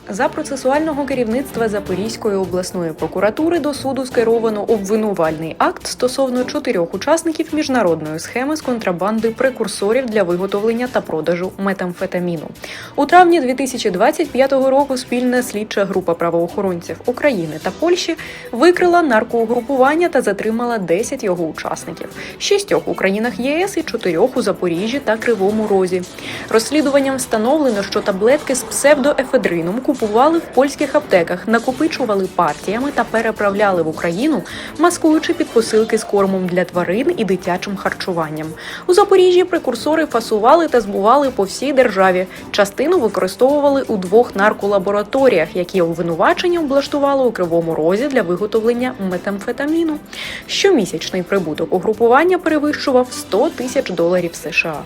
За процесуального керівництва Запорізької обласної прокуратури до суду скеровано обвинувальний акт стосовно 4 учасників міжнародної схеми з контрабанди прекурсорів для виготовлення та продажу метамфетаміну. У травні 2025 року спільна слідча група правоохоронців України та Польщі викрила наркоугрупування та затримала 10 його учасників – 6 у країнах ЄС і 4 у Запоріжжі та Кривому Розі. Розслідуванням встановлено, що таблетки з псевдоефедрином купували в польських аптеках, накопичували партіями та переправляли в Україну, маскуючи під посилки з кормом для тварин і дитячим харчуванням. У Запоріжжі прекурсори фасували та збували по всій державі. Частину використовували у 2 нарколабораторіях, які обвинувачення облаштували у Кривому Розі для виготовлення метамфетаміну. Щомісячний прибуток угрупування перевищував $100 000 США.